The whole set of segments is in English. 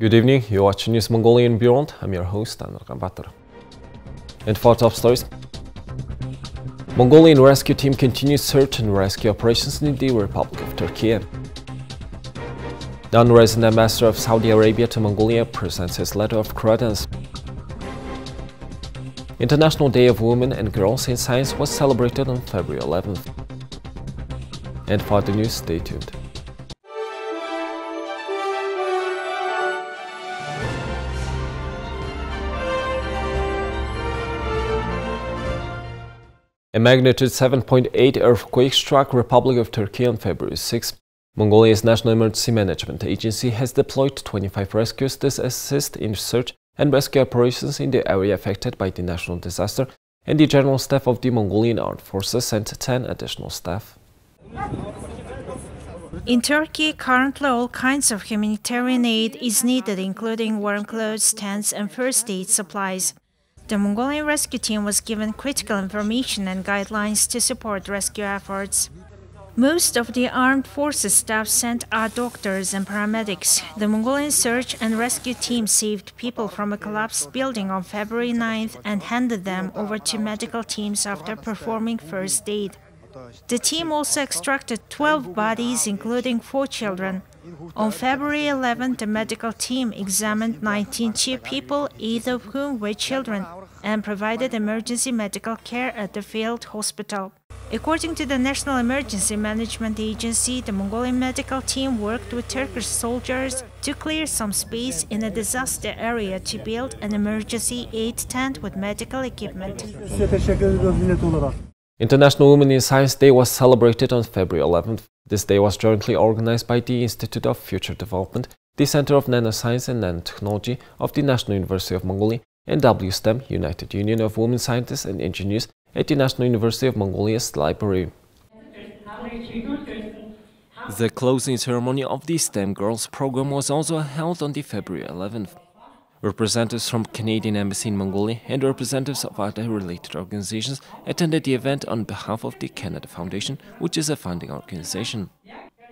Good evening, you're watching News Mongolian World. I'm your host, Anur Gambatar. And for top stories, Mongolian rescue team continues search and rescue operations in the Republic of Turkiye. Non-resident ambassador of Saudi Arabia to Mongolia presents his letter of credence. International Day of Women and Girls in Science was celebrated on February 11th. And for the news, stay tuned. A magnitude 7.8 earthquake struck Republic of Turkiye on February 6. Mongolia's National Emergency Management Agency has deployed 25 rescuers to assist in search and rescue operations in the area affected by the national disaster, and the General Staff of the Mongolian Armed Forces sent 10 additional staff. In Turkey, currently all kinds of humanitarian aid is needed, including warm clothes, tents and first aid supplies. The Mongolian rescue team was given critical information and guidelines to support rescue efforts. Most of the armed forces staff sent are doctors and paramedics. The Mongolian search and rescue team saved people from a collapsed building on February 9th and handed them over to medical teams after performing first aid. The team also extracted 12 bodies, including 4 children. On February 11th, the medical team examined 92 people, 8 of whom were children, and provided emergency medical care at the field hospital. According to the National Emergency Management Agency, the Mongolian medical team worked with Turkish soldiers to clear some space in a disaster area to build an emergency aid tent with medical equipment. International Women in Science Day was celebrated on February 11th. This day was jointly organized by the Institute of Future Development, the Center of Nanoscience and Nanotechnology of the National University of Mongolia, and WSTEM, United Union of Women Scientists and Engineers, at the National University of Mongolia's library. The closing ceremony of the STEM Girls program was also held on the February 11th. Representatives from Canadian Embassy in Mongolia and representatives of other related organizations attended the event on behalf of the Canada Foundation, which is a funding organization.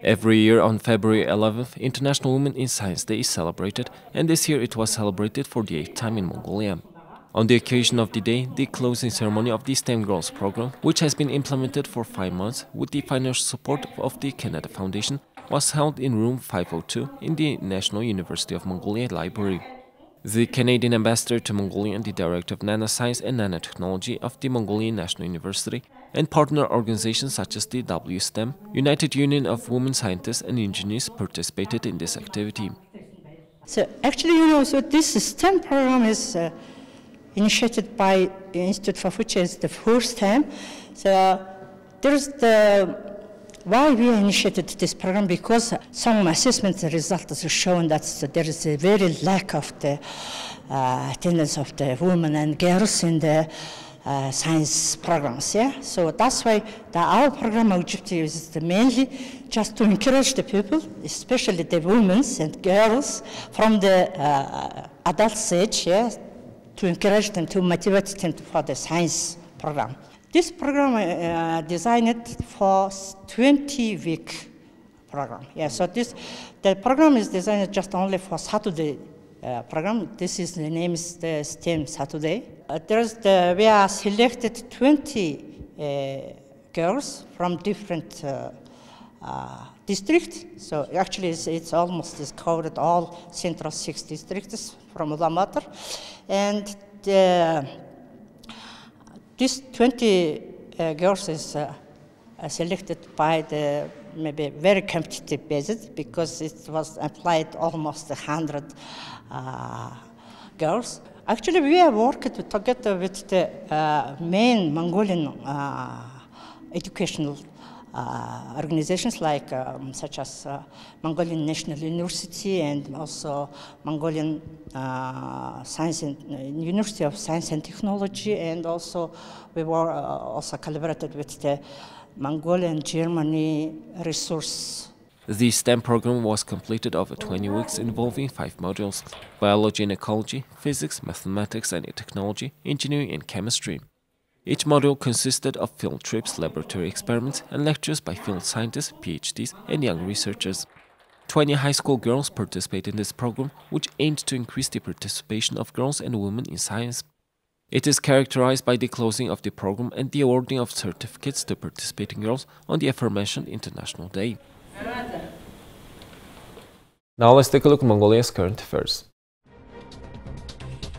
Every year on February 11th, International Women in Science Day is celebrated, and this year it was celebrated for the 8th time in Mongolia. On the occasion of the day, the closing ceremony of the STEM Girls program, which has been implemented for 5 months with the financial support of the Canada Foundation, was held in room 502 in the National University of Mongolia library. The Canadian ambassador to Mongolia and the director of nanoscience and nanotechnology of the Mongolian National University and partner organizations such as the WSTEM, United Union of Women Scientists and Engineers, participated in this activity. So actually, this STEM program is initiated by the Institute for Future. It's the first time. So there's why we initiated this program, because some assessment results have shown that there is a very lack of the attendance of the women and girls in the science programs. Yeah, so that's why our program objective is mainly just to encourage the people, especially the women and girls from the adult age, yeah, to encourage them, to motivate them for the science program. This program designed for 20-week program. Yeah, so the program is designed just only for Saturday program. This is the name is the STEM Saturday. We are selected 20 girls from different districts. So actually, it's almost covered all central 6 districts from Ulaanbaatar, and this 20 girls is selected by the maybe very competitive basis, because it was applied almost 100 girls. Actually, we have worked together with the main Mongolian educational organizations like such as Mongolian National University and also Mongolian University of Science and Technology, and also we were also collaborated with the Mongolian Germany resource. The STEM program was completed over 20 weeks, involving 5 modules: biology and ecology, physics, mathematics and technology, engineering and chemistry. Each module consisted of field trips, laboratory experiments, and lectures by field scientists, PhDs, and young researchers. 20 high school girls participate in this program, which aimed to increase the participation of girls and women in science. It is characterized by the closing of the program and the awarding of certificates to participating girls on the aforementioned International Day. Now let's take a look at Mongolia's current affairs.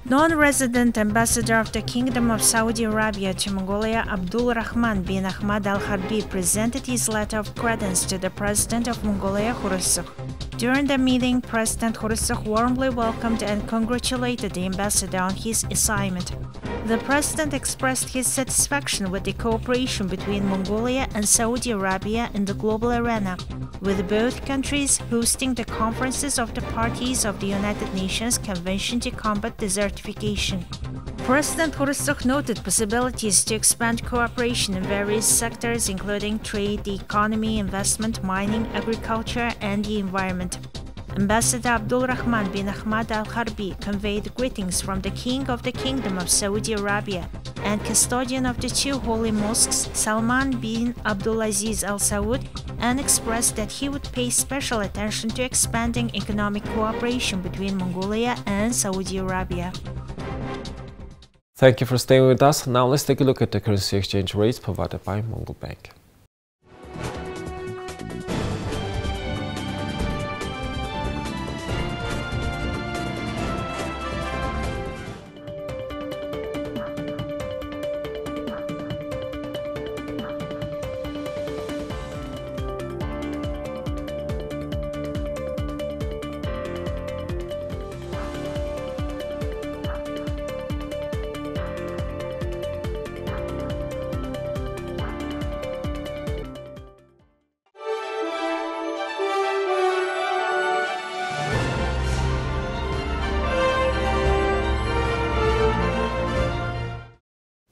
Non-resident ambassador of the Kingdom of Saudi Arabia to Mongolia, Abdul Rahman bin Ahmad Al-Harbi, presented his letter of credence to the President of Mongolia, Khurelsukh. During the meeting, President Khurelsukh warmly welcomed and congratulated the ambassador on his assignment. The President expressed his satisfaction with the cooperation between Mongolia and Saudi Arabia in the global arena, with both countries hosting the conferences of the parties of the United Nations Convention to Combat Desertification. President Khurelsukh noted possibilities to expand cooperation in various sectors, including trade, the economy, investment, mining, agriculture, and the environment. Ambassador Abdul Rahman bin Ahmad Al-Harbi conveyed greetings from the King of the Kingdom of Saudi Arabia and custodian of the two holy mosques, Salman bin Abdulaziz Al Saud, and expressed that he would pay special attention to expanding economic cooperation between Mongolia and Saudi Arabia. Thank you for staying with us. Now let's take a look at the currency exchange rates provided by Mongol Bank.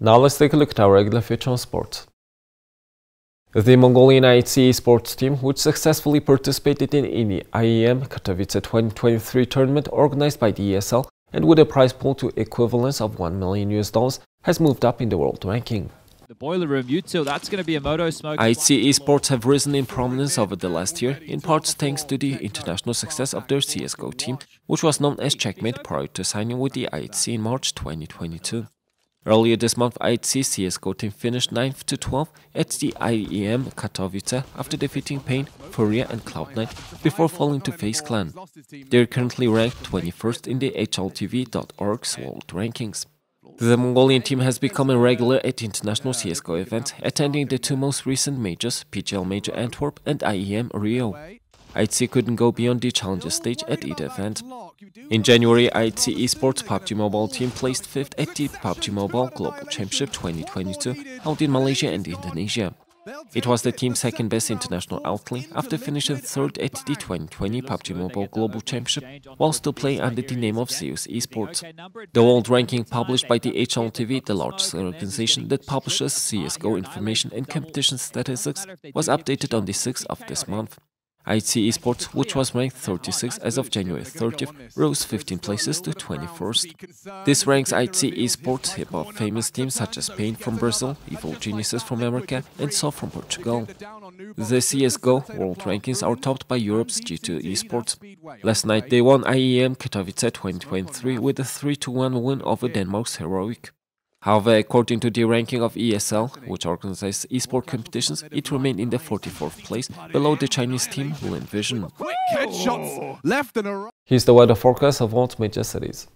Now let's take a look at our regular feature on sports. The Mongolian IHC sports team, which successfully participated in the IEM Katowice 2023 tournament organized by the ESL and with a prize pool to equivalence of $1 million, has moved up in the world ranking. The boiler room, util, that's going to be a moto smoke. IHC esports have risen in prominence over the last year, in part thanks to the international success of their CSGO team, which was known as Checkmate prior to signing with the IHC in March 2022. Earlier this month, IHC CSGO team finished 9th to 12th at the IEM Katowice after defeating Pain, Furia and Cloud9 before falling to FaZe Clan. They are currently ranked 21st in the HLTV.org's world rankings. The Mongolian team has become a regular at international CSGO events, attending the two most recent majors, PGL Major Antwerp and IEM Rio. IHC couldn't go beyond the challenger stage at either event. In January, IHC esports PUBG Mobile team placed 5th at the PUBG Mobile Global Championship 2022 held in Malaysia and Indonesia. It was the team's second best international outlay after finishing 3rd at the 2020 PUBG Mobile Global Championship while still playing under the name of Zeus Esports. The world ranking published by the HLTV, the largest organization that publishes CSGO information and competition statistics, was updated on the 6th of this month. IHC Esports, which was ranked 36th as of January 30th, rose 15 places to 21st. This ranks IHC Esports hip-hop famous teams such as Pain from Brazil, Evil Geniuses from America, and Sol from Portugal. The CSGO world rankings are topped by Europe's G2 Esports. Last night they won IEM Katowice 2023 with a 3-1 win over Denmark's Heroic. However, according to the ranking of ESL, which organizes esport competitions, it remained in the 44th place, below the Chinese team Lin Vision. Here's the weather forecast of all major cities.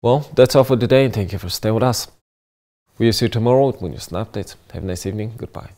Well, that's all for today, and thank you for staying with us. We'll see you tomorrow with new updates. Have a nice evening. Goodbye.